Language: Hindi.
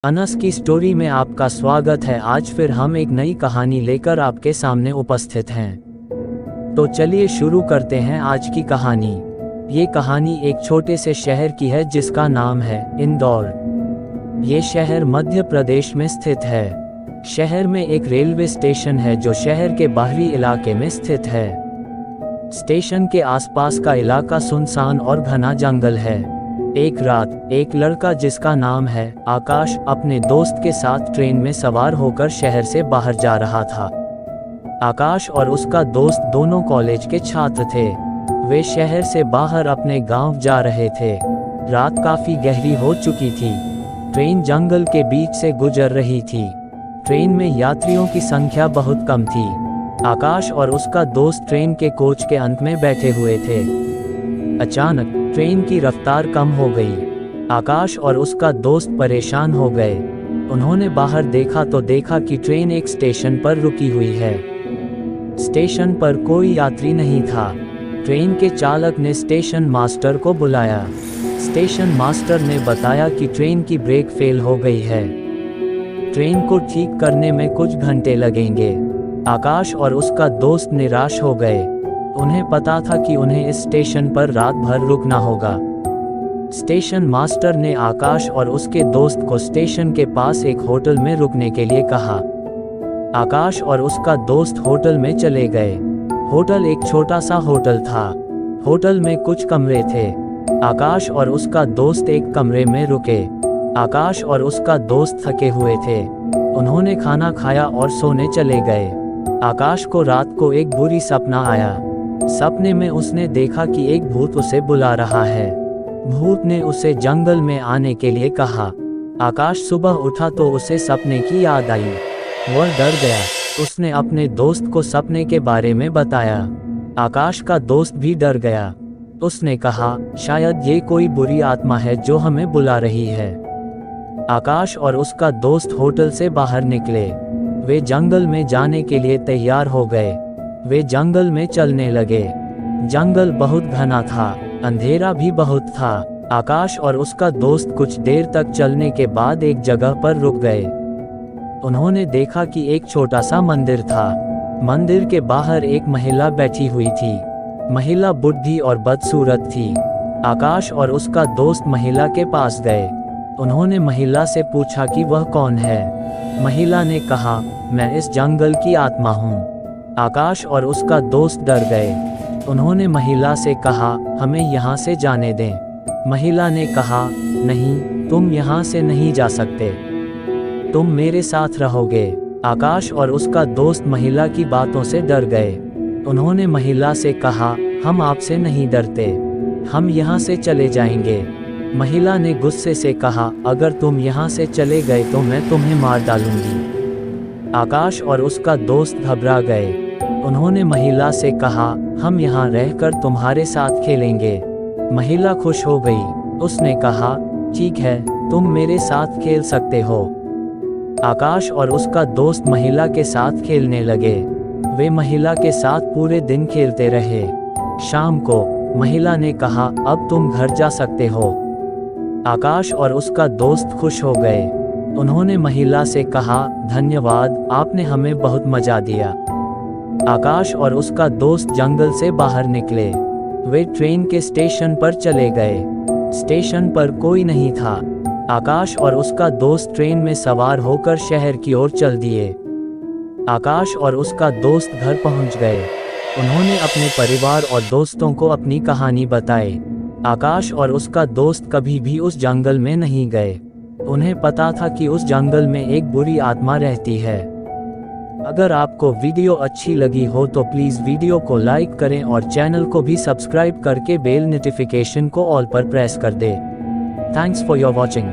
अनस की स्टोरी में आपका स्वागत है। आज फिर हम एक नई कहानी लेकर आपके सामने उपस्थित हैं। तो चलिए शुरू करते हैं आज की कहानी। ये कहानी एक छोटे से शहर की है जिसका नाम है इंदौर। ये शहर मध्य प्रदेश में स्थित है। शहर में एक रेलवे स्टेशन है जो शहर के बाहरी इलाके में स्थित है। स्टेशन के आसपास का इलाका सुनसान और घना जंगल है। एक रात एक लड़का जिसका नाम है आकाश अपने दोस्त के साथ ट्रेन में सवार होकर शहर से बाहर जा रहा था। आकाश और उसका दोस्त दोनों कॉलेज के छात्र थे। वे शहर से बाहर अपने गांव जा रहे थे। रात काफी गहरी हो चुकी थी। ट्रेन जंगल के बीच से गुजर रही थी। ट्रेन में यात्रियों की संख्या बहुत कम थी। आकाश और उसका दोस्त ट्रेन के कोच के अंत में बैठे हुए थे। अचानक ट्रेन की रफ्तार कम हो गई। आकाश और उसका दोस्त परेशान हो गए। उन्होंने बाहर देखा तो देखा कि ट्रेन एक स्टेशन पर रुकी हुई है। स्टेशन पर कोई यात्री नहीं था। ट्रेन के चालक ने स्टेशन मास्टर को बुलाया। स्टेशन मास्टर ने बताया कि ट्रेन की ब्रेक फेल हो गई है। ट्रेन को ठीक करने में कुछ घंटे लगेंगे। आकाश और उसका दोस्त निराश हो गए। उन्हें पता था कि उन्हें इस स्टेशन पर रात भर रुकना होगा। स्टेशन मास्टर ने आकाश और उसके दोस्त को स्टेशन के पास एक होटल में रुकने के लिए कहा। आकाश और उसका दोस्त होटल में चले गए। होटल एक छोटा सा होटल था। होटल में कुछ कमरे थे। आकाश और उसका दोस्त एक कमरे में रुके। आकाश और उसका दोस्त थके हुए थे। उन्होंने खाना खाया और सोने चले गए। आकाश को रात को एक बुरी सपना आया। सपने में उसने देखा कि एक भूत उसे बुला रहा है। भूत ने उसे जंगल में आने के लिए कहा। आकाश सुबह उठा तो उसे सपने की याद आई। वह डर गया। उसने अपने दोस्त को सपने के बारे में बताया। आकाश का दोस्त भी डर गया। उसने कहा, शायद ये कोई बुरी आत्मा है जो हमें बुला रही है। आकाश और उसका दोस्त होटल से बाहर निकले। वे जंगल में जाने के लिए तैयार हो गए। वे जंगल में चलने लगे। जंगल बहुत घना था। अंधेरा भी बहुत था। आकाश और उसका दोस्त कुछ देर तक चलने के बाद एक जगह पर रुक गए। उन्होंने देखा कि एक छोटा सा मंदिर था। मंदिर के बाहर एक महिला बैठी हुई थी। महिला बुढ़ी और बदसूरत थी। आकाश और उसका दोस्त महिला के पास गए। उन्होंने महिला से पूछा कि वह कौन है। महिला ने कहा, मैं इस जंगल की आत्मा हूँ। आकाश और उसका दोस्त डर गए। उन्होंने महिला से कहा, हमें यहाँ से जाने दें। महिला ने कहा, नहीं, तुम यहाँ से नहीं जा सकते। तुम मेरे साथ रहोगे। आकाश और उसका दोस्त महिला की बातों से डर गए। उन्होंने महिला से कहा, हम आपसे नहीं डरते, हम यहाँ से चले जाएंगे। महिला ने गुस्से से कहा, अगर तुम यहाँ से चले गए तो मैं तुम्हें मार डालूंगी। आकाश और उसका दोस्त घबरा गए। उन्होंने महिला से कहा, हम यहाँ रहकर तुम्हारे साथ खेलेंगे। महिला खुश हो गई। उसने कहा, ठीक है, तुम मेरे साथ खेल सकते हो। आकाश और उसका दोस्त महिला के साथ खेलने लगे। वे महिला के साथ पूरे दिन खेलते रहे। शाम को महिला ने कहा, अब तुम घर जा सकते हो। आकाश और उसका दोस्त खुश हो गए। उन्होंने महिला से कहा, धन्यवाद, आपने हमें बहुत मजा दिया। आकाश और उसका दोस्त जंगल से बाहर निकले। वे ट्रेन के स्टेशन पर चले गए। स्टेशन पर कोई नहीं था। आकाश और उसका दोस्त ट्रेन में सवार होकर शहर की ओर चल दिए। आकाश और उसका दोस्त घर पहुंच गए। उन्होंने अपने परिवार और दोस्तों को अपनी कहानी बताई। आकाश और उसका दोस्त कभी भी उस जंगल में नहीं गए। उन्हें पता था कि उस जंगल में एक बुरी आत्मा रहती है। अगर आपको वीडियो अच्छी लगी हो तो प्लीज़ वीडियो को लाइक करें और चैनल को भी सब्सक्राइब करके बेल नोटिफिकेशन को ऑल पर प्रेस कर दें। Thanks for your watching.